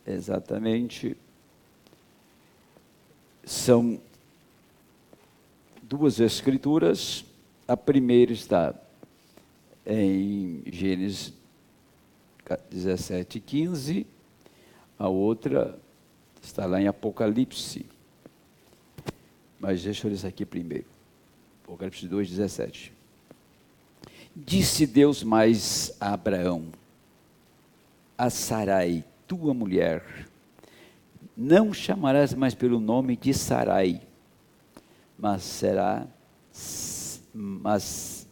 exatamente, são duas escrituras. A primeira está em Gênesis 17:15, a outra está lá em Apocalipse. Mas deixa eu ler isso aqui primeiro. Apocalipse 2:17. Disse Deus mais a Abraão: a Sarai, tua mulher, não chamarás mais pelo nome de Sarai, mas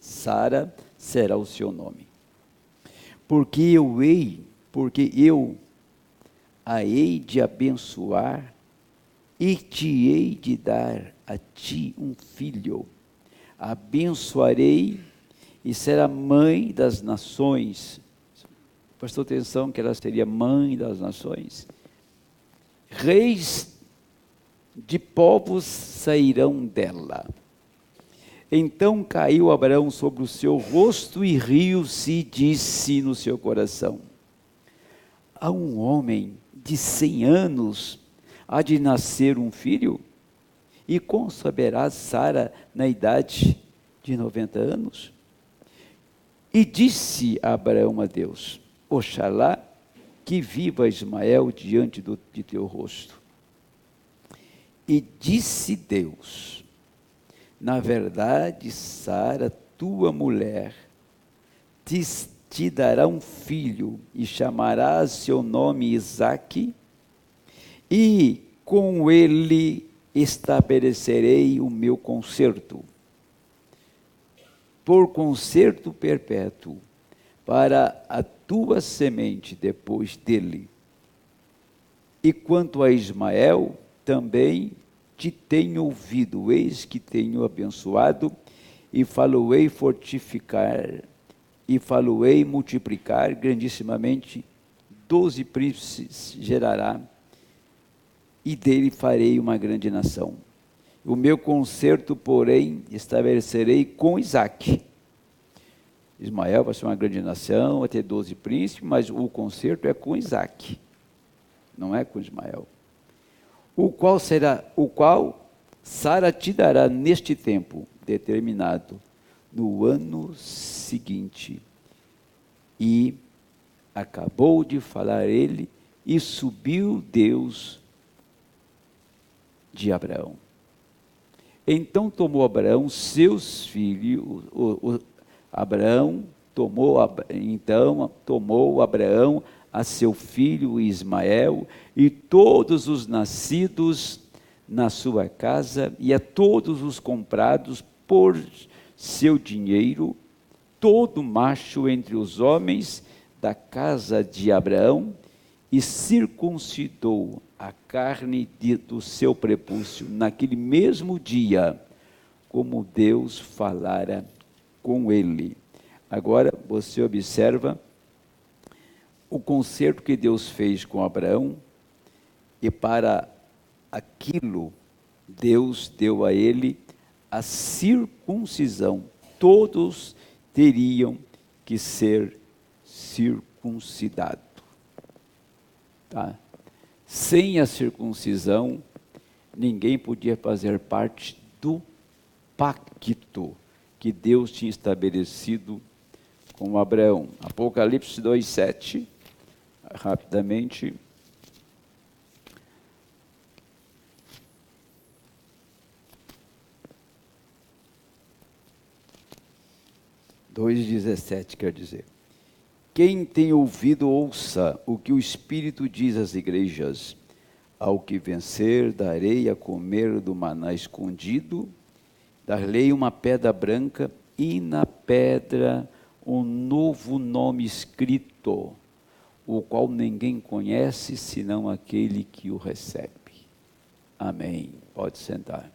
Sara será o seu nome. Porque eu a hei de abençoar e te hei de dar a ti um filho. Abençoarei e será mãe das nações. Prestou atenção que ela seria mãe das nações. Reis de povos sairão dela. Então caiu Abraão sobre o seu rosto e riu-se e disse no seu coração: a um homem de 100 anos há de nascer um filho? E conceberá Sara na idade de 90 anos? E disse Abraão a Deus: oxalá que viva Ismael diante de teu rosto. E disse Deus: na verdade, Sara, tua mulher, te dará um filho, e chamarás seu nome Isaque, e com ele estabelecerei o meu concerto, por concerto perpétuo, para a tua semente depois dele. E quanto a Ismael, também te tenho ouvido, eis que tenho abençoado, e falo-ei fortificar, e falo-ei multiplicar grandissimamente, 12 príncipes gerará, e dele farei uma grande nação. O meu concerto, porém, estabelecerei com Isaque. Ismael vai ser uma grande nação, vai ter 12 príncipes, mas o concerto é com Isaque, não é com Ismael. O qual Sara te dará neste tempo determinado, no ano seguinte. E acabou de falar ele, e subiu Deus de Abraão. Então tomou Abraão seus filhos, tomou Abraão a seu filho Ismael, e todos os nascidos na sua casa, e a todos os comprados por seu dinheiro, todo macho entre os homens da casa de Abraão, e circuncidou a carne do seu prepúcio naquele mesmo dia, como Deus falara com ele. Agora você observa o concerto que Deus fez com Abraão, e para aquilo Deus deu a ele a circuncisão. Todos teriam que ser circuncidados. Tá? Sem a circuncisão, ninguém podia fazer parte do pacto que Deus tinha estabelecido com Abraão. Apocalipse 2:7, rapidamente. Dois 17 quer dizer: quem tem ouvido, ouça o que o Espírito diz às igrejas. Ao que vencer, darei a comer do maná escondido, dar-lhe uma pedra branca, e na pedra um novo nome escrito, o qual ninguém conhece, senão aquele que o recebe. Amém. Pode sentar.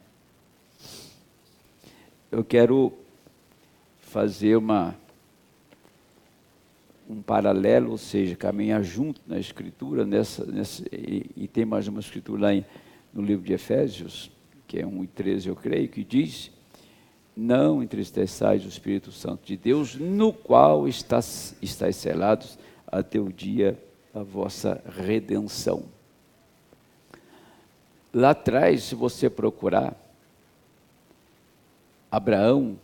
Eu quero fazer um paralelo, ou seja, caminhar junto na Escritura, e tem mais uma Escritura lá no livro de Efésios, que é 1:13, eu creio, que diz: não entristeçais o Espírito Santo de Deus, no qual estáis selados até o dia a vossa redenção. Lá atrás, se você procurar, Abraão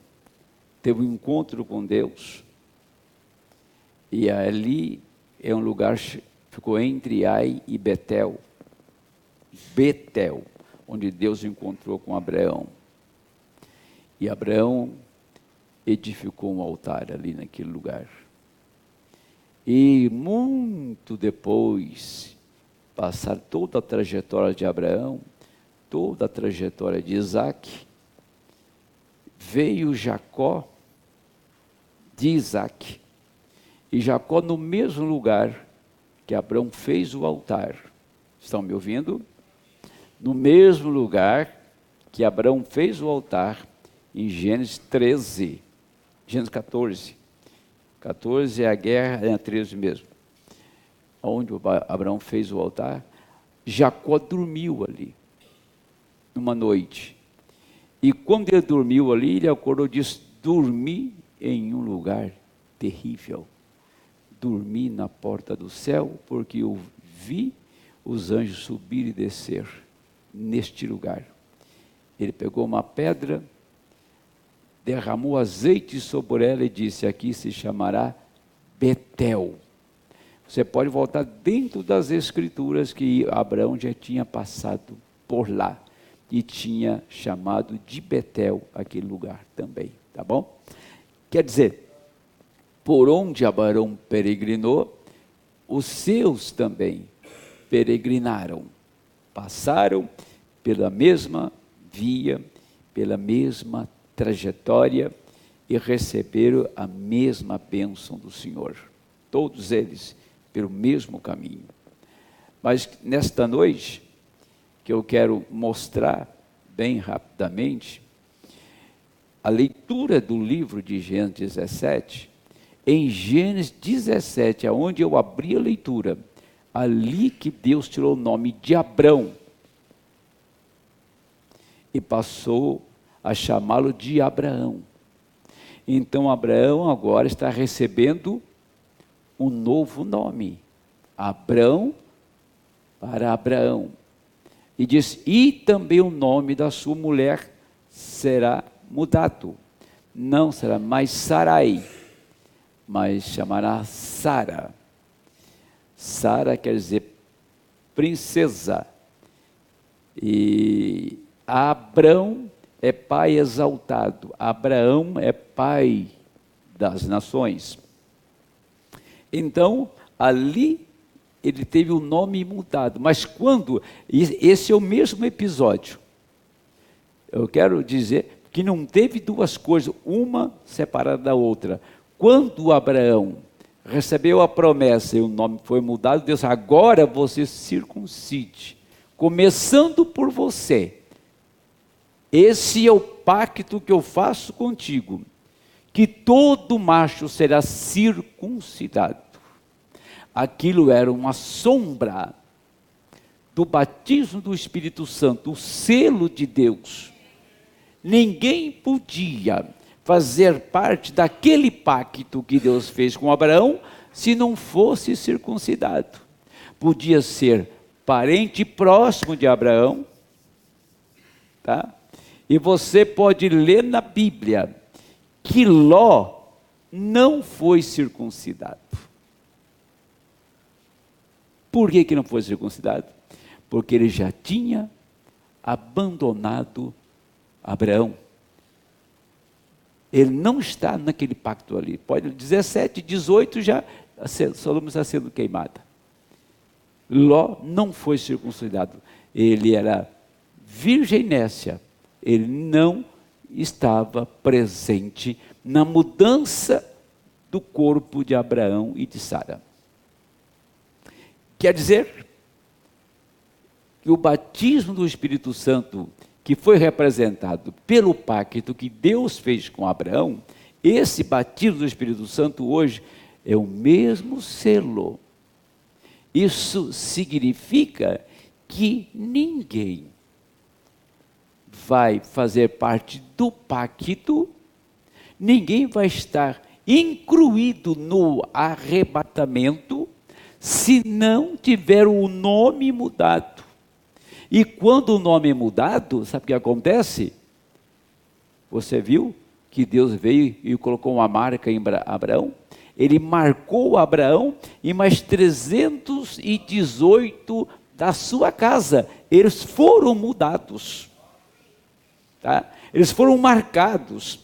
teve um encontro com Deus, e ali é um lugar, ficou entre Ai e Betel, onde Deus encontrou com Abraão. E Abraão edificou um altar ali naquele lugar. E muito depois, passar toda a trajetória de Abraão, toda a trajetória de Isaac, veio Jacó de Isaac. E Jacó, no mesmo lugar que Abraão fez o altar, estão me ouvindo? No mesmo lugar que Abraão fez o altar, em Gênesis 13, Gênesis 14. 14 é a guerra, é a 13 mesmo. Onde Abraão fez o altar, Jacó dormiu ali, numa noite. E quando ele dormiu ali, ele acordou e disse: dormi em um lugar terrível. Dormi na porta do céu, porque eu vi os anjos subir e descer neste lugar. Ele pegou uma pedra, derramou azeite sobre ela e disse: aqui se chamará Betel. Você pode voltar dentro das escrituras que Abraão já tinha passado por lá e tinha chamado de Betel aquele lugar também, tá bom? Quer dizer, por onde Abraão peregrinou, os seus também peregrinaram, passaram pela mesma via, pela mesma trajetória e receberam a mesma bênção do Senhor. Todos eles pelo mesmo caminho. Mas nesta noite, que eu quero mostrar bem rapidamente, a leitura do livro de Gênesis 17, em Gênesis 17, aonde eu abri a leitura, ali que Deus tirou o nome de Abrão e passou a chamá-lo de Abraão. Então Abraão agora está recebendo um novo nome, Abrão para Abraão. E diz, e também o nome da sua mulher será mudado. Não será mais Sarai, mas chamará Sara. Sara quer dizer princesa. E Abrão é pai exaltado. Abraão é pai das nações. Então, ali ele teve o nome mudado. Mas quando, esse é o mesmo episódio. Eu quero dizer que não teve duas coisas, uma separada da outra. Quando Abraão recebeu a promessa e o nome foi mudado, Deus, agora você circuncide, começando por você. Esse é o pacto que eu faço contigo, que todo macho será circuncidado. Aquilo era uma sombra do batismo do Espírito Santo, o selo de Deus. Ninguém podia fazer parte daquele pacto que Deus fez com Abraão se não fosse circuncidado. Podia ser parente próximo de Abraão, tá? E você pode ler na Bíblia que Ló não foi circuncidado. Por que não foi circuncidado? Porque ele já tinha abandonado Abraão. Ele não está naquele pacto ali. Pode 17, 18 já Sodoma está sendo queimada. Ló não foi circuncidado. Ele era virgem nécia. Ele não estava presente na mudança do corpo de Abraão e de Sara. Quer dizer que o batismo do Espírito Santo, que foi representado pelo pacto que Deus fez com Abraão, esse batismo do Espírito Santo hoje é o mesmo selo. Isso significa que ninguém vai fazer parte do pacto, ninguém vai estar incluído no arrebatamento, se não tiver o nome mudado. E quando o nome é mudado, sabe o que acontece? Você viu que Deus veio e colocou uma marca em Abraão? Ele marcou Abraão e mais 318 da sua casa. Eles foram mudados. Tá? Eles foram marcados.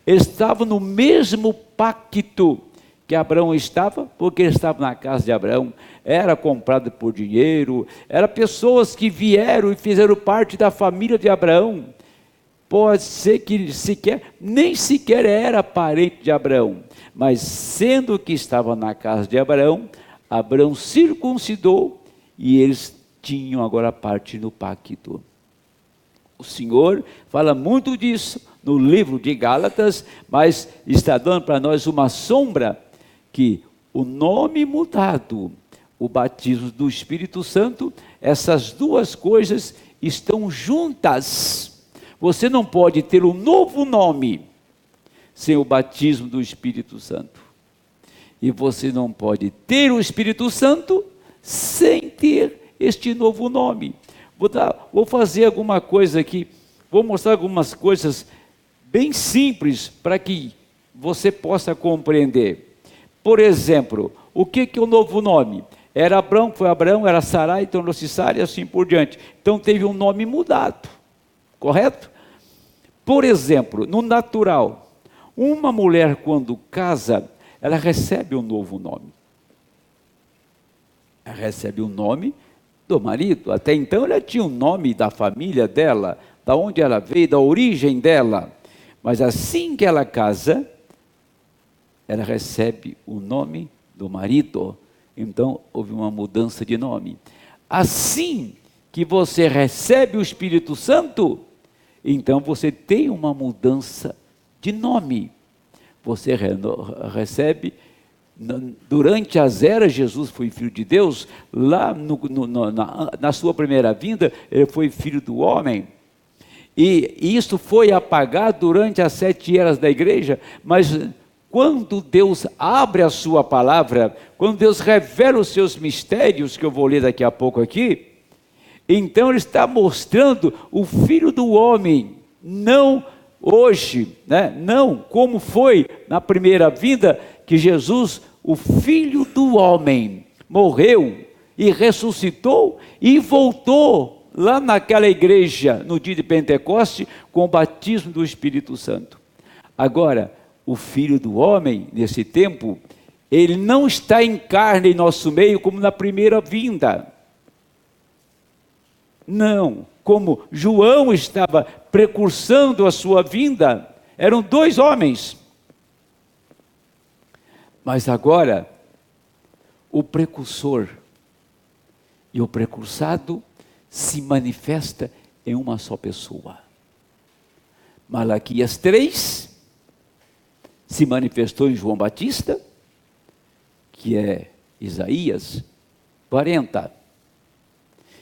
Eles estavam no mesmo pacto que Abraão estava, porque ele estava na casa de Abraão. Era comprado por dinheiro, eram pessoas que vieram e fizeram parte da família de Abraão. Pode ser que nem sequer era parente de Abraão, mas sendo que estava na casa de Abraão, Abraão circuncidou e eles tinham agora parte no pacto. O Senhor fala muito disso no livro de Gálatas, mas está dando para nós uma sombra que o nome mudado, o batismo do Espírito Santo, essas duas coisas estão juntas. Você não pode ter um novo nome sem o batismo do Espírito Santo. E você não pode ter o Espírito Santo sem ter este novo nome. Vou fazer alguma coisa aqui, vou mostrar algumas coisas bem simples para que você possa compreender. Por exemplo, o que é o novo nome? Era Abrão, foi Abraão, era Sarai, tornou-se Sara e assim por diante. Então teve um nome mudado, correto? Por exemplo, no natural, uma mulher quando casa, ela recebe um novo nome. Ela recebe o nome do marido. Até então ela tinha o nome da família dela, da onde ela veio, da origem dela. Mas assim que ela casa, ela recebe o nome do marido. Então houve uma mudança de nome. Assim que você recebe o Espírito Santo, então você tem uma mudança de nome. Você recebe, durante as eras, Jesus foi filho de Deus. Lá na sua primeira vinda, ele foi filho do homem. E isso foi apagado durante as 7 eras da igreja, mas quando Deus abre a sua palavra, quando Deus revela os seus mistérios, que eu vou ler daqui a pouco aqui, então ele está mostrando o Filho do homem, não hoje, né? Não como foi na primeira vinda, que Jesus, o Filho do homem, morreu e ressuscitou e voltou lá naquela igreja, no dia de Pentecoste, com o batismo do Espírito Santo. Agora, o Filho do homem, nesse tempo, ele não está em carne em nosso meio, como na primeira vinda. Não, como João estava precursando a sua vinda, eram 2 homens. Mas agora, o precursor e o precursado se manifesta em uma só pessoa. Malaquias 3 se manifestou em João Batista, que é Isaías 40,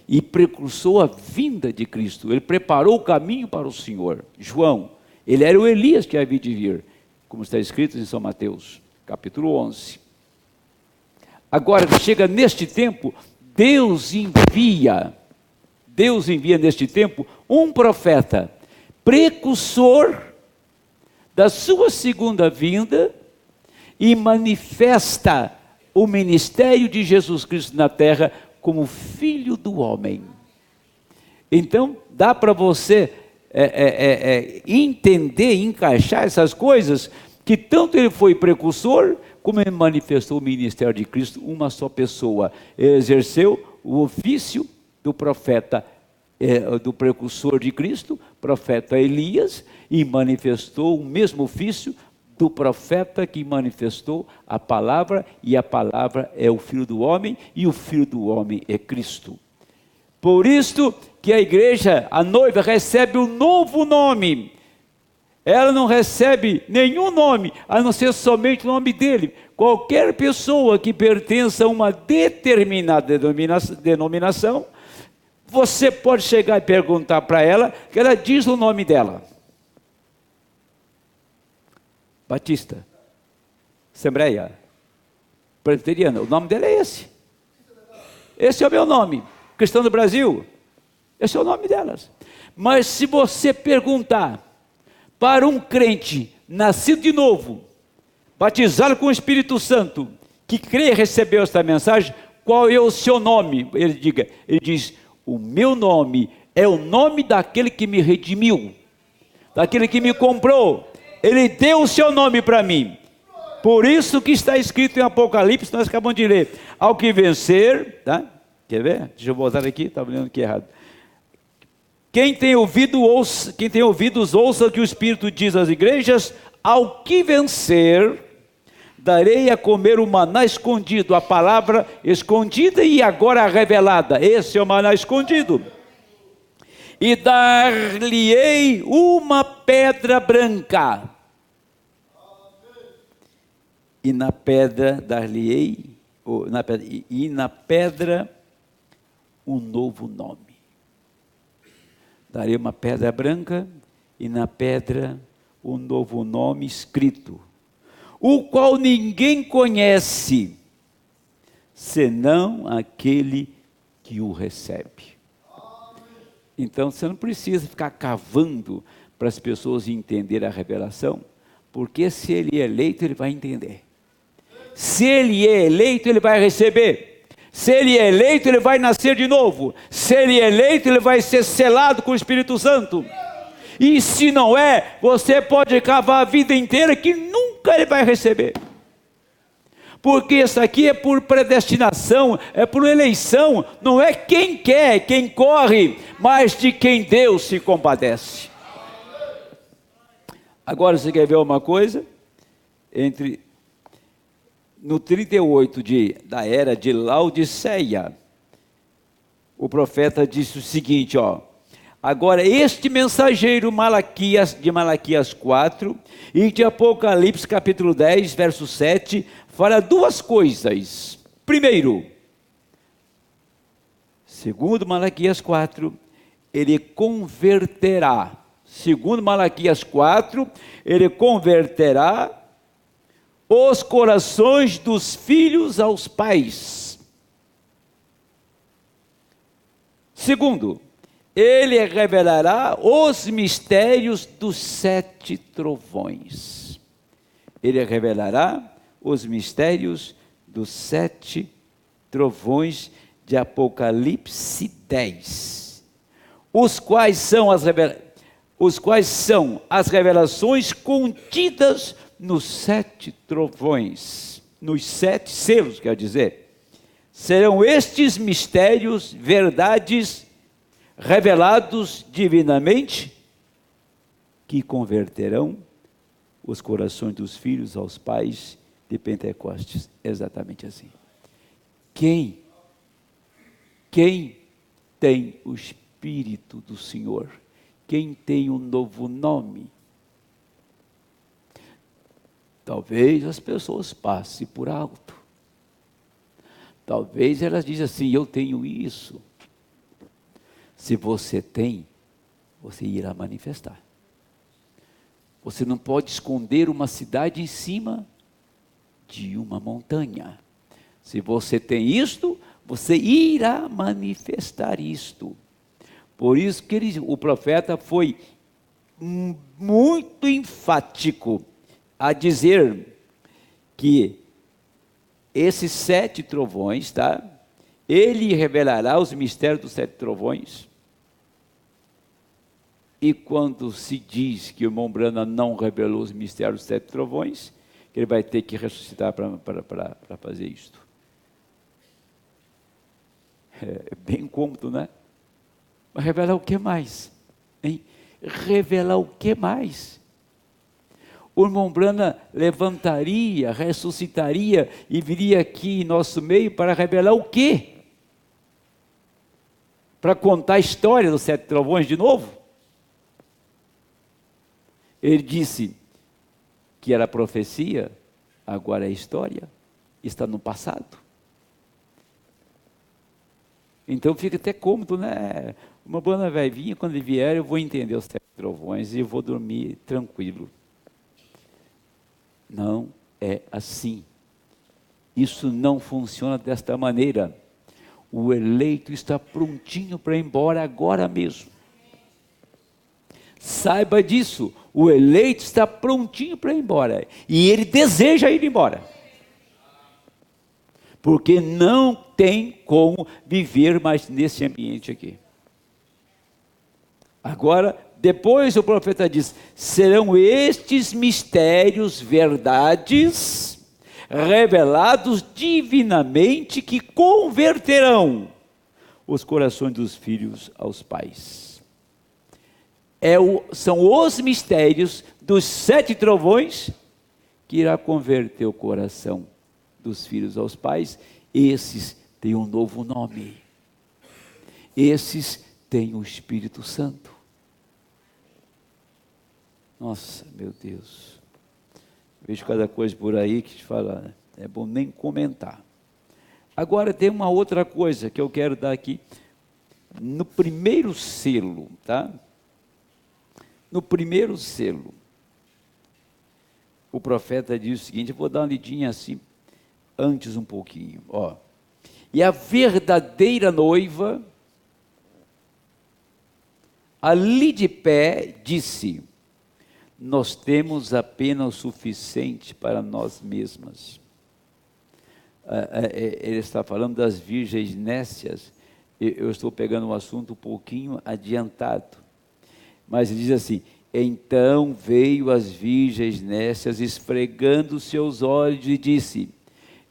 e precursou a vinda de Cristo. Ele preparou o caminho para o Senhor. João, ele era o Elias que havia de vir, como está escrito em São Mateus, capítulo 11. Agora, chega neste tempo, Deus envia neste tempo um profeta, precursor da sua segunda vinda, e manifesta o ministério de Jesus Cristo na terra como Filho do homem. Então, dá para você entender, encaixar essas coisas, que tanto ele foi precursor, como ele manifestou o ministério de Cristo, uma só pessoa. Ele exerceu o ofício do profeta, do precursor de Cristo, profeta Elias, e manifestou o mesmo ofício do profeta que manifestou a palavra, e a palavra é o Filho do homem, e o Filho do homem é Cristo. Por isso que a igreja, a noiva, recebe um novo nome. Ela não recebe nenhum nome, a não ser somente o nome dele. Qualquer pessoa que pertença a uma determinada denominação, você pode chegar e perguntar para ela, que ela diz o nome dela. Batista, Assembleia, Presbiteriana, o nome dela é esse. esse é o meu nome. Cristão do Brasil, esse é o nome delas. Mas se você perguntar para um crente nascido de novo, batizado com o Espírito Santo, que crê e recebeu esta mensagem, qual é o seu nome? Ele diz, o meu nome é o nome daquele que me redimiu, daquele que me comprou. Ele deu o seu nome para mim. Por isso que está escrito em Apocalipse, nós acabamos de ler, ao que vencer, tá? Quer ver? Deixa eu voltar aqui, estava lendo aqui errado. Quem tem ouvidos, ouça o que o Espírito diz às igrejas. Ao que vencer, darei a comer o maná escondido, a palavra escondida e agora revelada. Esse é o maná escondido. E dar-lhe-ei uma pedra branca. E na pedra dar-lhe-ei, na pedra um novo nome. Darei uma pedra branca e na pedra um novo nome escrito, o qual ninguém conhece, senão aquele que o recebe. Então você não precisa ficar cavando para as pessoas entenderem a revelação, porque se ele é eleito, ele vai entender. Se ele é eleito, ele vai receber. Se ele é eleito, ele vai nascer de novo. Se ele é eleito, ele vai ser selado com o Espírito Santo. E se não é, você pode cavar a vida inteira que nunca ele vai receber. Porque isso aqui é por predestinação, é por eleição. Não é quem quer, quem corre, mas de quem Deus se compadece. Agora você quer ver uma coisa? No 38 da era de Laodiceia, o profeta disse o seguinte, agora este mensageiro de Malaquias 4 e de Apocalipse capítulo 10, verso 7, fala duas coisas. Primeiro, segundo Malaquias 4, ele converterá. Segundo Malaquias 4, ele converterá os corações dos filhos aos pais. Segundo, ele revelará os mistérios dos 7 trovões. Ele revelará os mistérios dos 7 trovões de Apocalipse 10, os quais são as revelações contidas nos 7 trovões, nos 7 selos, quer dizer. Serão estes mistérios, verdades, revelados divinamente, que converterão os corações dos filhos aos pais de Pentecostes. Exatamente assim. Quem tem o Espírito do Senhor, quem tem um novo nome, talvez as pessoas passem por alto. Talvez elas dizem assim, eu tenho isso. Se você tem, você irá manifestar. Você não pode esconder uma cidade em cima de uma montanha. Se você tem isto, você irá manifestar isto. Por isso que o profeta foi muito enfático a dizer que esses 7 trovões, tá? Ele revelará os mistérios dos 7 trovões. E quando se diz que o irmão Branham não revelou os mistérios dos 7 trovões, que ele vai ter que ressuscitar para fazer isto. É bem cômodo, né? Mas revelar o que mais? Hein? Revelar o que mais? O irmão Branham levantaria, ressuscitaria e viria aqui em nosso meio para revelar o quê? Para contar a história dos 7 trovões de novo? Ele disse que era profecia, agora é história, está no passado. Então fica até cômodo, né? Uma banda vai vir, quando ele vier eu vou entender os 7 trovões e vou dormir tranquilo. Não é assim. Isso não funciona desta maneira. O eleito está prontinho para ir embora agora mesmo. Saiba disso, o eleito está prontinho para ir embora. E ele deseja ir embora. Porque não tem como viver mais nesse ambiente aqui. Agora, depois o profeta diz: serão estes mistérios, verdades, revelados divinamente, que converterão os corações dos filhos aos pais. São os mistérios dos 7 trovões que irá converter o coração dos filhos aos pais. Esses têm um novo nome. Esses têm o Espírito Santo. Nossa, meu Deus. Vejo cada coisa por aí que te fala, é bom nem comentar. Agora tem uma outra coisa que eu quero dar aqui. No primeiro selo, tá? No primeiro selo, o profeta diz o seguinte, eu vou dar uma lidinha assim, antes um pouquinho, ó. E a verdadeira noiva, ali de pé, disse: nós temos apenas o suficiente para nós mesmas. Ele está falando das virgens nécias. Eu estou pegando um assunto um pouquinho adiantado. Mas ele diz assim: então veio as virgens nécias, esfregando seus olhos, e disse: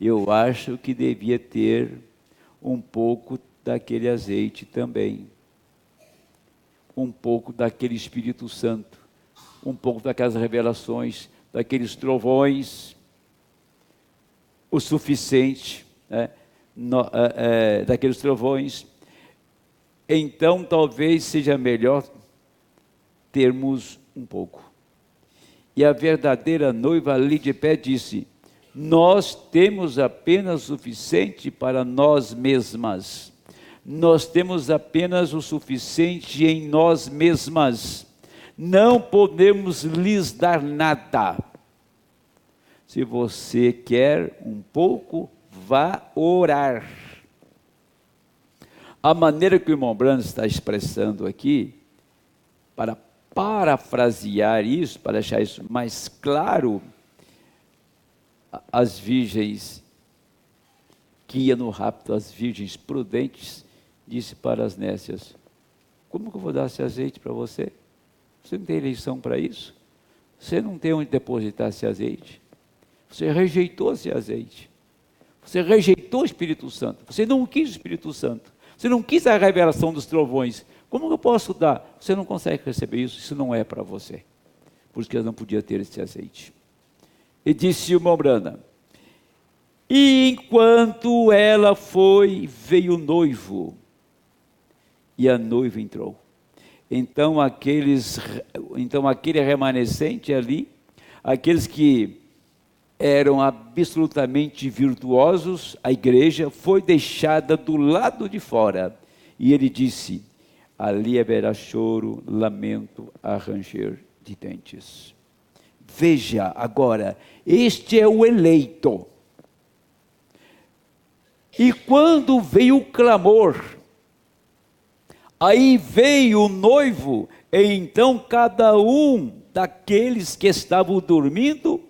eu acho que devia ter um pouco daquele azeite também. Um pouco daquele Espírito Santo. Um pouco daquelas revelações, daqueles trovões. O suficiente, né? Daqueles trovões. Então talvez seja melhor termos um pouco. E a verdadeira noiva ali de pé disse: nós temos apenas o suficiente para nós mesmas. Nós temos apenas o suficiente em nós mesmas. Não podemos lhes dar nada. Se você quer um pouco, vá orar. A maneira que o irmão Branham está expressando aqui, para parafrasear isso, para deixar isso mais claro, as virgens que iam no rapto, as virgens prudentes, disse para as nécias: como que eu vou dar esse azeite para você? Você não tem eleição para isso? Você não tem onde depositar esse azeite? Você rejeitou esse azeite. Você rejeitou o Espírito Santo. Você não quis o Espírito Santo. Você não quis a revelação dos trovões. Como que eu posso dar? Você não consegue receber isso não é para você. Por isso que ela não podia ter esse azeite. E disse o irmão Branham: e enquanto ela foi, veio o noivo, e a noiva entrou. Então aquele remanescente ali, aqueles que eram absolutamente virtuosos, a igreja foi deixada do lado de fora. E ele disse: ali haverá choro, lamento, a ranger de dentes. Veja agora, este é o eleito. E quando veio o clamor, aí veio o noivo, e então cada um daqueles que estavam dormindo,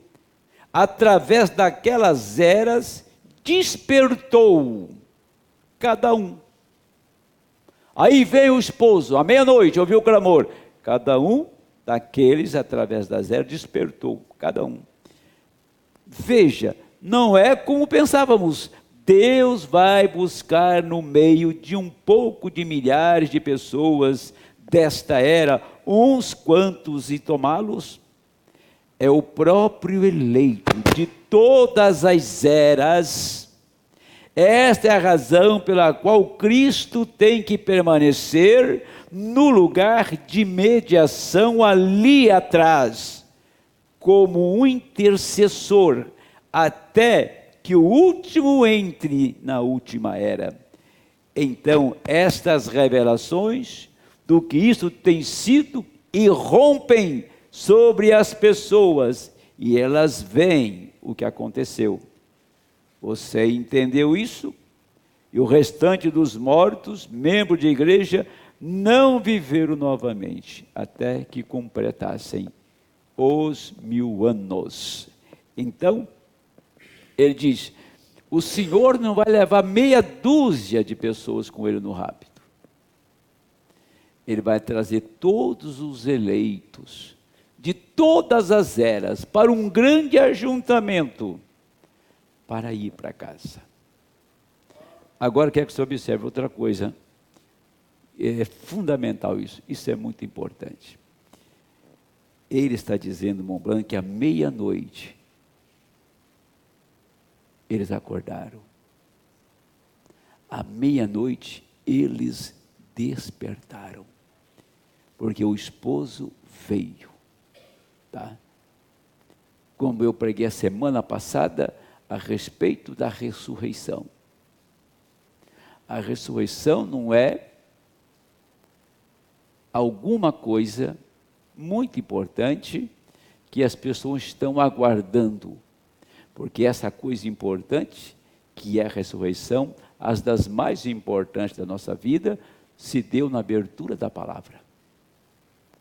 através daquelas eras, despertou, cada um. Aí veio o esposo, à meia-noite, ouviu o clamor. Cada um daqueles, através das eras, despertou, cada um. Veja, não é como pensávamos. Deus vai buscar no meio de um pouco de milhares de pessoas desta era, uns quantos, e tomá-los. É o próprio eleito de todas as eras. Esta é a razão pela qual Cristo tem que permanecer no lugar de mediação ali atrás, como um intercessor, até que o último entre na última era. Então, estas revelações do que isso tem sido irrompem sobre as pessoas e elas veem o que aconteceu. Você entendeu isso? e o restante dos mortos, membros de igreja, não viveram novamente, até que completassem os 1000 anos. Então, ele diz, o Senhor não vai levar meia dúzia de pessoas com ele no rapto. Ele vai trazer todos os eleitos, de todas as eras, para um grande ajuntamento, para ir para casa. Agora quero que você observe outra coisa, é fundamental isso é muito importante. Ele está dizendo, Mont Blanc, que à meia-noite, eles acordaram. À meia-noite, eles despertaram, porque o esposo veio. Tá? Como eu preguei a semana passada, a respeito da ressurreição. A ressurreição não é alguma coisa muito importante que as pessoas estão aguardando, porque essa coisa importante, que é a ressurreição, as das mais importantes da nossa vida, se deu na abertura da palavra,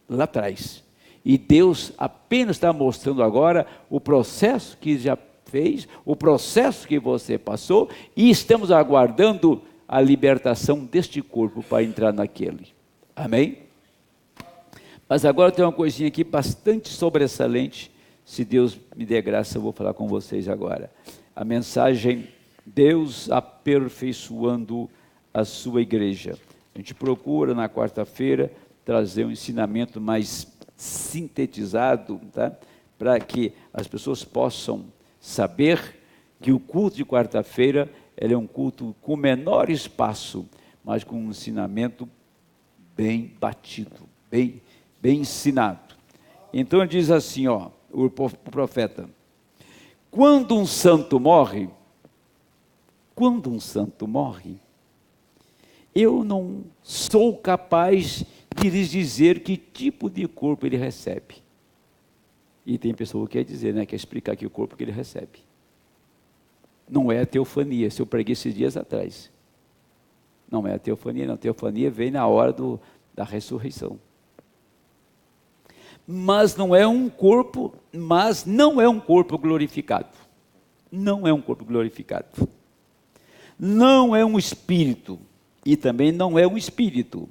lá atrás. E Deus apenas está mostrando agora o processo que já fez, o processo que você passou, e estamos aguardando a libertação deste corpo para entrar naquele. Amém? Mas agora tem uma coisinha aqui bastante sobressalente, se Deus me der graça, eu vou falar com vocês agora. A mensagem, Deus aperfeiçoando a sua igreja. A gente procura na quarta-feira trazer um ensinamento mais sintetizado, tá? Para que as pessoas possam saber que o culto de quarta-feira ele é um culto com menor espaço, mas com um ensinamento bem batido, bem ensinado. Então ele diz assim, ó, o profeta, quando um santo morre, eu não sou capaz de lhes dizer que tipo de corpo ele recebe. E tem pessoa que quer dizer, né, quer explicar que o corpo que ele recebe. Não é a teofania, se eu preguei esses dias atrás. Não é a teofania, não. A teofania vem na hora da ressurreição. Mas não é um corpo glorificado. Não é um corpo glorificado. Não é um espírito. E também não é um espírito.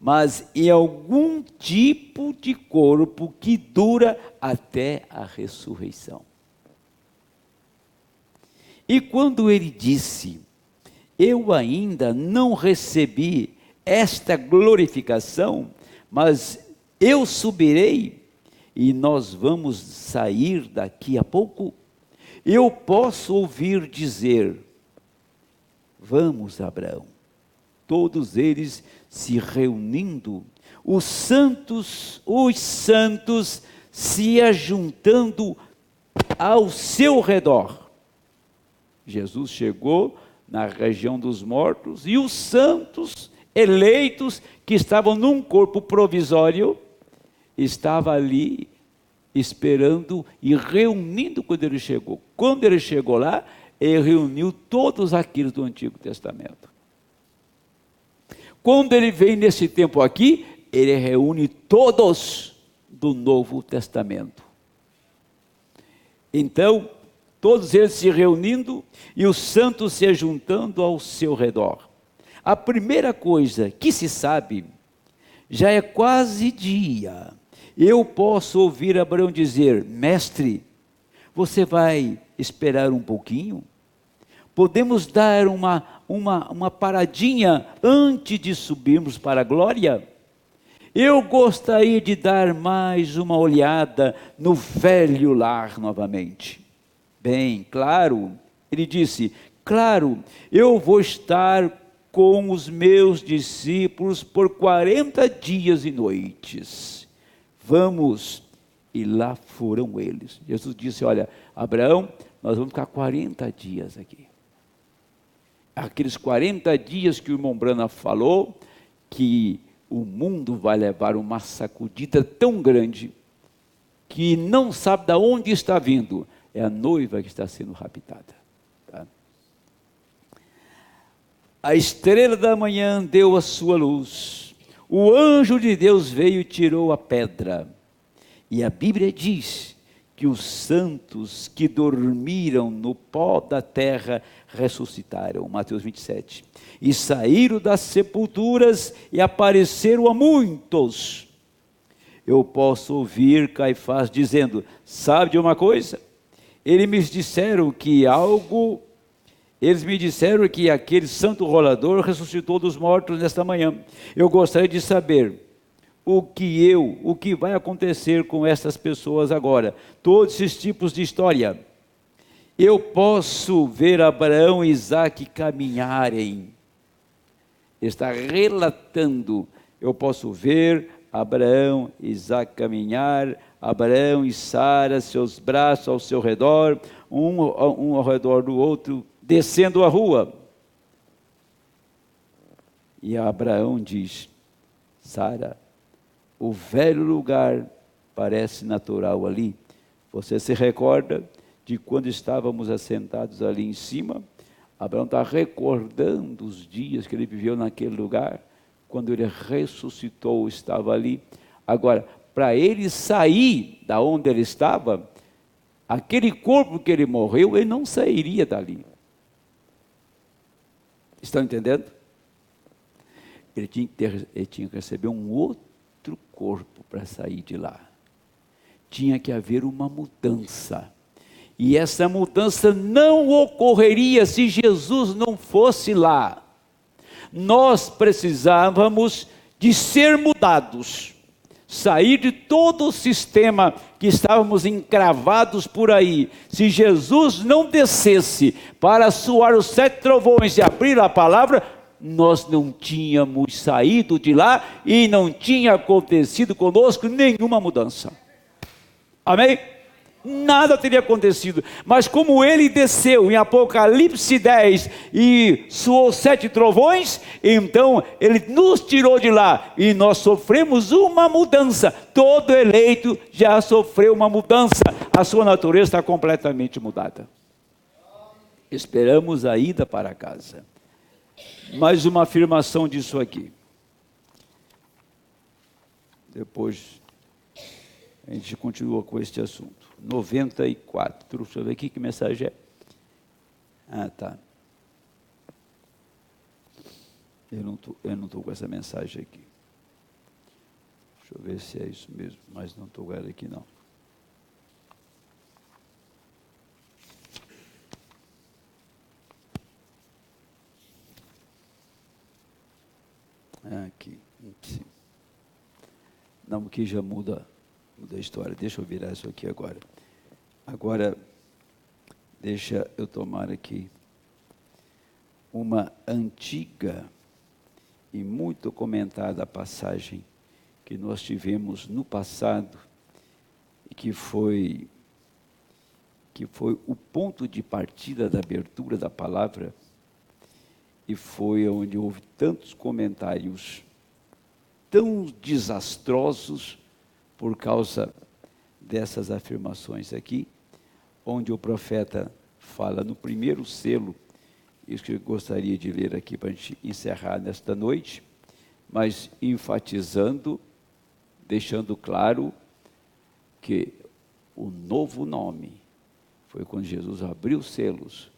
Mas é algum tipo de corpo que dura até a ressurreição. E quando ele disse, eu ainda não recebi esta glorificação, mas eu subirei e nós vamos sair daqui a pouco, eu posso ouvir dizer, vamos, Abraão, todos eles se reunindo, os santos se ajuntando ao seu redor. Jesus chegou na região dos mortos e os santos eleitos que estavam num corpo provisório, estavam ali esperando e reunindo quando ele chegou. Quando ele chegou lá, ele reuniu todos aqueles do Antigo Testamento. Quando ele vem nesse tempo aqui, ele reúne todos do Novo Testamento. Então, todos eles se reunindo e os santos se juntando ao seu redor. A primeira coisa que se sabe, já é quase dia. Eu posso ouvir Abraão dizer, mestre, você vai esperar um pouquinho? Podemos dar uma paradinha antes de subirmos para a glória? Eu gostaria de dar mais uma olhada no velho lar novamente. Bem, claro, ele disse, claro, eu vou estar com os meus discípulos por 40 dias e noites. Vamos, e lá foram eles. Jesus disse, olha, Abraão, nós vamos ficar 40 dias aqui. Aqueles 40 dias que o irmão Brana falou, que o mundo vai levar uma sacudida tão grande, que não sabe de onde está vindo, é a noiva que está sendo raptada. Tá? A estrela da manhã deu a sua luz. O anjo de Deus veio e tirou a pedra. E a Bíblia diz que os santos que dormiram no pó da terra ressuscitaram. Mateus 27. E saíram das sepulturas e apareceram a muitos. Eu posso ouvir Caifás dizendo: sabe de uma coisa? Eles me disseram que aquele santo rolador ressuscitou dos mortos nesta manhã. Eu gostaria de saber o que vai acontecer com essas pessoas agora. Todos esses tipos de história. Eu posso ver Abraão e Isaque caminharem. Está relatando. Eu posso ver Abraão e Isaque caminhar, Abraão e Sara, seus braços ao seu redor, um ao redor do outro, descendo a rua. E Abraão diz: Sara, o velho lugar parece natural ali. Você se recorda de quando estávamos assentados ali em cima? Abraão está recordando os dias que ele viveu naquele lugar. Quando ele ressuscitou, estava ali. Agora, para ele sair da onde ele estava, aquele corpo que ele morreu, ele não sairia dali. Estão entendendo? Ele tinha que receber um outro corpo para sair de lá. Tinha que haver uma mudança. E essa mudança não ocorreria se Jesus não fosse lá. Nós precisávamos de ser mudados, sair de todo o sistema que estávamos encravados por aí. Se Jesus não descesse para soar os 7 trovões e abrir a palavra, nós não tínhamos saído de lá e não tinha acontecido conosco nenhuma mudança. Amém? Nada teria acontecido, mas como ele desceu em Apocalipse 10 e soou 7 trovões, então ele nos tirou de lá e nós sofremos uma mudança. Todo eleito já sofreu uma mudança, a sua natureza está completamente mudada. Esperamos a ida para casa. Mais uma afirmação disso aqui. Depois a gente continua com este assunto. 94, deixa eu ver aqui que mensagem é. Ah, tá. Eu não estou com essa mensagem aqui. Deixa eu ver se é isso mesmo, mas não estou com ela aqui não. Aqui, sim. Não, que já muda a história. Deixa eu virar isso aqui agora. Agora, deixa eu tomar aqui uma antiga e muito comentada passagem que nós tivemos no passado e que foi o ponto de partida da abertura da palavra e foi onde houve tantos comentários tão desastrosos por causa dessas afirmações aqui, onde o profeta fala no primeiro selo, isso que eu gostaria de ler aqui para a gente encerrar nesta noite, mas enfatizando, deixando claro que o novo nome foi quando Jesus abriu os selos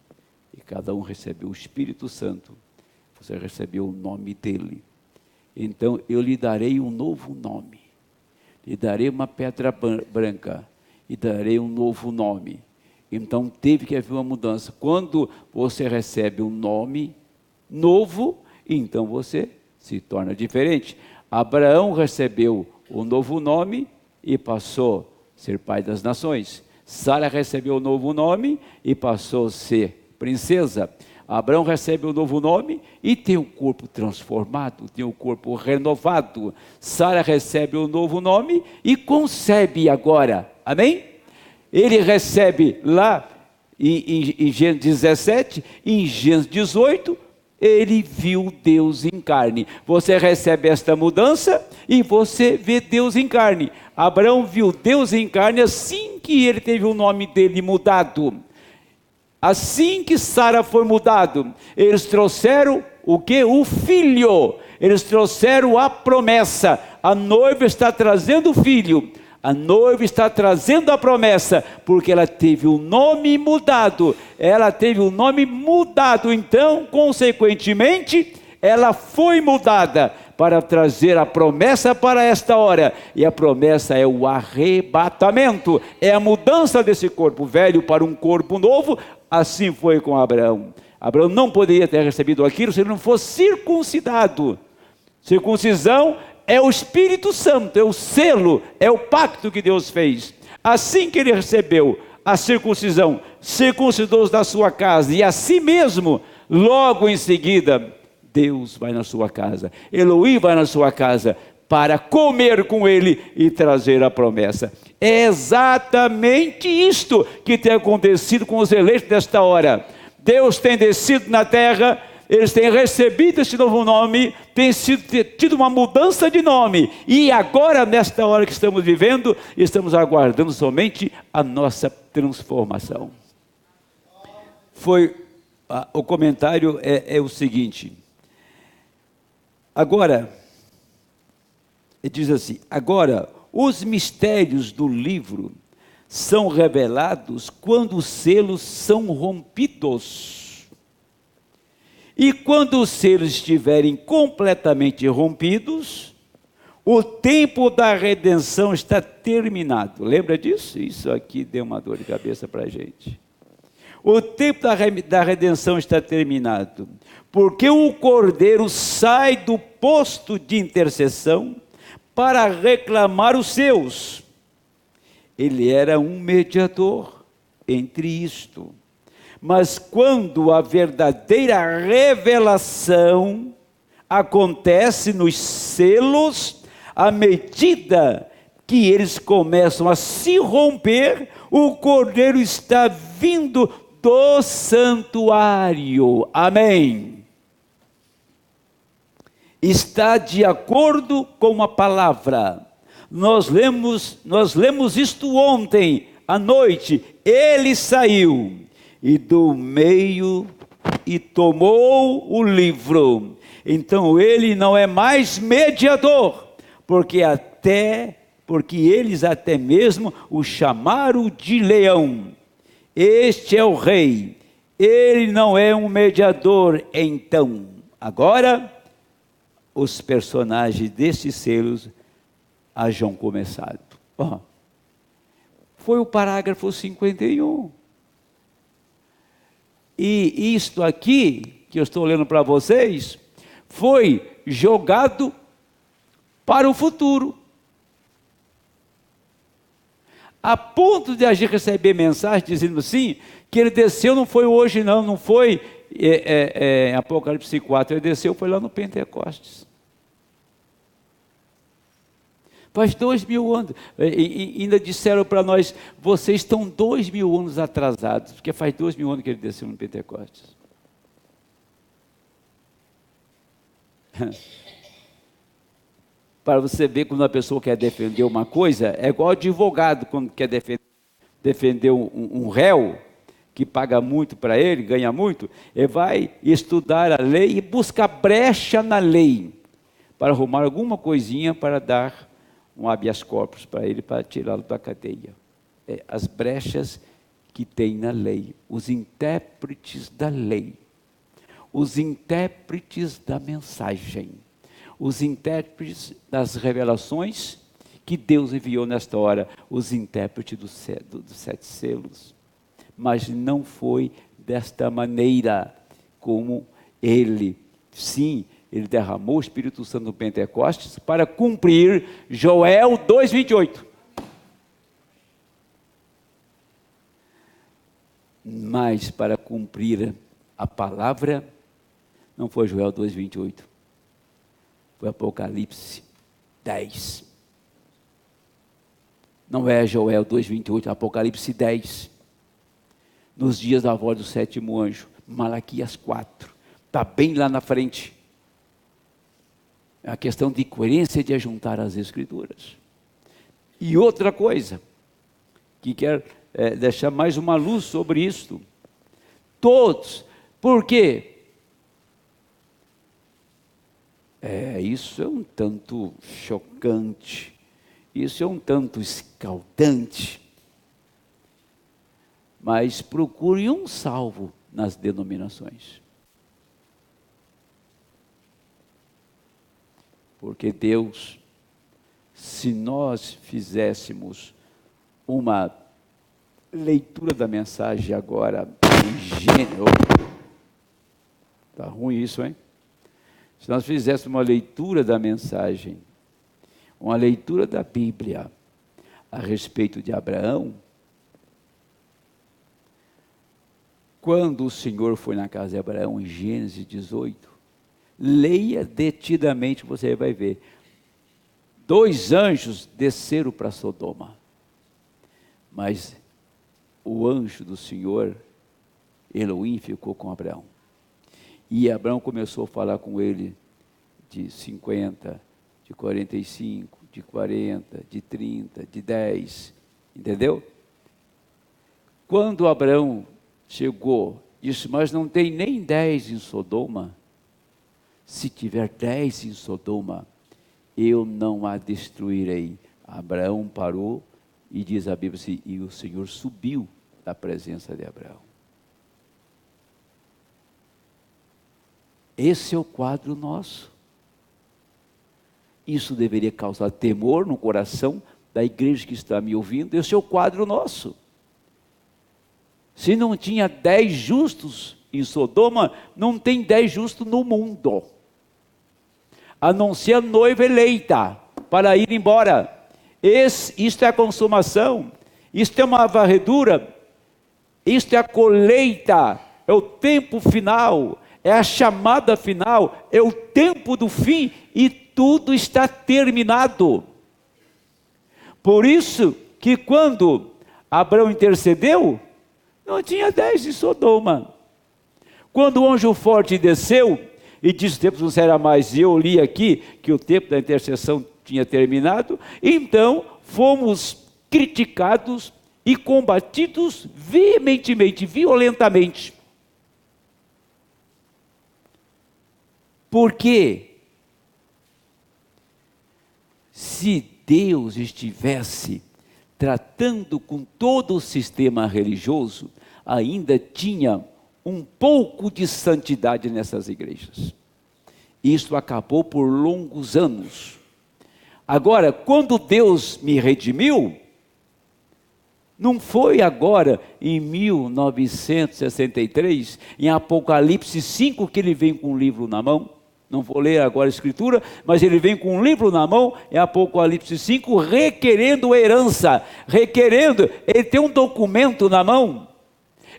e cada um recebeu o Espírito Santo, você recebeu o nome dele. Então eu lhe darei um novo nome. E darei uma pedra branca, e darei um novo nome. Então teve que haver uma mudança. Quando você recebe um nome novo, então você se torna diferente. Abraão recebeu o novo nome e passou a ser pai das nações. Sara recebeu o novo nome e passou a ser princesa. Abraão recebe um novo nome e tem um corpo transformado, tem um corpo renovado. Sara recebe um novo nome e concebe agora, amém? Ele recebe lá em Gênesis 17, em Gênesis 18, ele viu Deus em carne. Você recebe esta mudança e você vê Deus em carne. Abraão viu Deus em carne assim que ele teve o nome dele mudado. Assim que Sara foi mudado, eles trouxeram o que? O filho. Eles trouxeram a promessa. A noiva está trazendo o filho. A noiva está trazendo a promessa, porque ela teve o nome mudado. Ela teve o nome mudado, então, consequentemente, ela foi mudada para trazer a promessa para esta hora. E a promessa é o arrebatamento, é a mudança desse corpo velho para um corpo novo. Assim foi com Abraão. Abraão não poderia ter recebido aquilo se ele não fosse circuncidado. Circuncisão é o Espírito Santo, é o selo, é o pacto que Deus fez. Assim que ele recebeu a circuncisão, circuncidou-os da sua casa, e a si mesmo, logo em seguida, Deus vai na sua casa, Elohim vai na sua casa, para comer com ele e trazer a promessa. É exatamente isto que tem acontecido com os eleitos desta hora. Deus tem descido na terra, eles têm recebido esse novo nome, tem tido uma mudança de nome, e agora, nesta hora que estamos vivendo, estamos aguardando somente a nossa transformação. O comentário é o seguinte: agora, ele diz assim, agora, os mistérios do livro são revelados quando os selos são rompidos. E quando os selos estiverem completamente rompidos, o tempo da redenção está terminado. Lembra disso? Isso aqui deu uma dor de cabeça para a gente. O tempo da redenção está terminado, porque o Cordeiro sai do posto de intercessão para reclamar os seus. Ele era um mediador entre isto. Mas quando a verdadeira revelação acontece nos selos, à medida que eles começam a se romper, o Cordeiro está vindo do santuário. Amém. Está de acordo com a palavra. Nós lemos isto ontem à noite. Ele saiu e do meio e tomou o livro. Então ele não é mais mediador, porque eles até mesmo o chamaram de leão. Este é o rei. Ele não é um mediador. Então, agora os personagens destes selos hajam começado. Foi o parágrafo 51. E isto aqui, que eu estou lendo para vocês, foi jogado para o futuro. A ponto de a gente receber mensagem dizendo assim, que ele desceu, não foi hoje não foi em Apocalipse 4, ele desceu, foi lá no Pentecostes. Faz 2000 anos, e ainda disseram para nós, vocês estão 2000 anos atrasados, porque faz 2000 anos que ele desceu no Pentecostes. Para você ver quando uma pessoa quer defender uma coisa, é igual advogado quando quer defender um réu, que paga muito para ele, ganha muito, ele vai estudar a lei e busca brecha na lei, para arrumar alguma coisinha para dar um habeas corpus para ele, para tirá-lo da cadeia. As brechas que tem na lei, os intérpretes da lei, os intérpretes da mensagem, os intérpretes das revelações que Deus enviou nesta hora, os intérpretes dos 7 selos. Mas não foi desta maneira como ele, sim, ele derramou o Espírito Santo no Pentecostes para cumprir Joel 2:28. Mas para cumprir a palavra, não foi Joel 2:28, foi Apocalipse 10. Não é Joel 2:28, Apocalipse 10. Nos dias da voz do 7º anjo, Malaquias 4, está bem lá na frente. É uma questão de coerência de ajuntar as Escrituras. E outra coisa, que quero deixar mais uma luz sobre isto. Todos. Por quê? Isso é um tanto chocante, isso é um tanto escaldante, mas procure um salvo nas denominações, porque Deus, se nós fizéssemos uma leitura da mensagem agora, em Gênesis, está ruim isso, hein? Se nós fizéssemos uma leitura da mensagem, uma leitura da Bíblia a respeito de Abraão, quando o Senhor foi na casa de Abraão, em Gênesis 18, leia detidamente, você vai ver. 2 anjos desceram para Sodoma, mas o anjo do Senhor, Elohim, ficou com Abraão. E Abraão começou a falar com ele de 50, de 45, de 40, de 30, de 10, entendeu? Quando Abraão chegou, disse, mas não tem nem 10 em Sodoma. Se tiver 10 em Sodoma, eu não a destruirei. Abraão parou e diz a Bíblia assim, e o Senhor subiu da presença de Abraão. Esse é o quadro nosso. Isso deveria causar temor no coração da igreja que está me ouvindo. Esse é o quadro nosso. Se não tinha 10 justos em Sodoma, não tem 10 justos no mundo. A não ser a noiva eleita para ir embora. Isto é a consumação. Isto é uma varredura. Isto é a colheita. É o tempo final. É a chamada final, é o tempo do fim e tudo está terminado. Por isso que quando Abraão intercedeu, não tinha 10 em Sodoma. Quando o anjo forte desceu e disse, o tempo não será mais, e eu li aqui que o tempo da intercessão tinha terminado, então fomos criticados e combatidos veementemente, violentamente. Porque se Deus estivesse tratando com todo o sistema religioso, ainda tinha um pouco de santidade nessas igrejas. Isso acabou por longos anos. Agora, quando Deus me redimiu, não foi agora em 1963, em Apocalipse 5, que ele vem com um livro na mão. Não vou ler agora a escritura, mas ele vem com um livro na mão, em Apocalipse 5, requerendo herança, ele tem um documento na mão,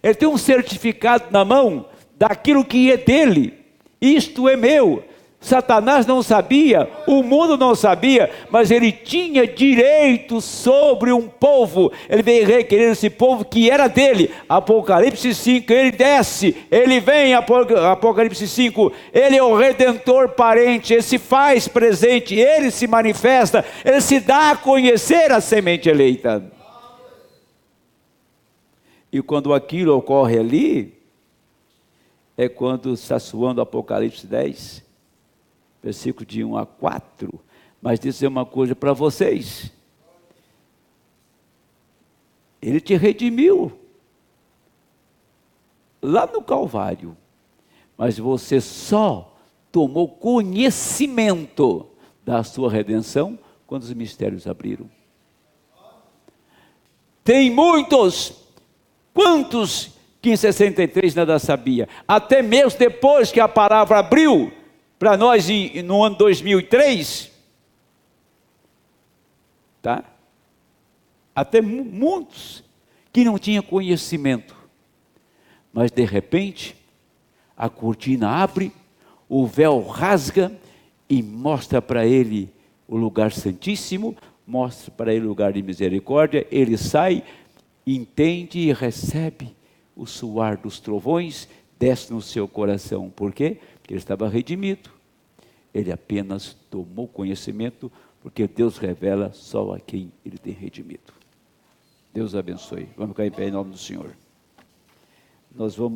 ele tem um certificado na mão, daquilo que é dele, isto é meu. Satanás não sabia, o mundo não sabia, mas ele tinha direito sobre um povo. Ele veio requerer esse povo que era dele. Apocalipse 5, ele desce, ele vem, Apocalipse 5, ele é o redentor parente, ele se faz presente, ele se manifesta, ele se dá a conhecer a semente eleita. E quando aquilo ocorre ali, é quando está soando Apocalipse 10, versículo de 1 a 4, mas dizer uma coisa para vocês, ele te redimiu, lá no Calvário, mas você só tomou conhecimento da sua redenção, quando os mistérios abriram. Tem muitos, quantos que em 63 nada sabia, até mesmo depois que a palavra abriu, para nós no ano 2003, tá? Até muitos que não tinham conhecimento, mas de repente, a cortina abre, o véu rasga e mostra para ele o lugar santíssimo, mostra para ele o lugar de misericórdia, ele sai, entende e recebe o suar dos trovões, desce no seu coração. Por quê? Porque ele estava redimido. Ele apenas tomou conhecimento, porque Deus revela só a quem ele tem redimido. Deus abençoe. Vamos ficar em pé em nome do Senhor. Nós vamos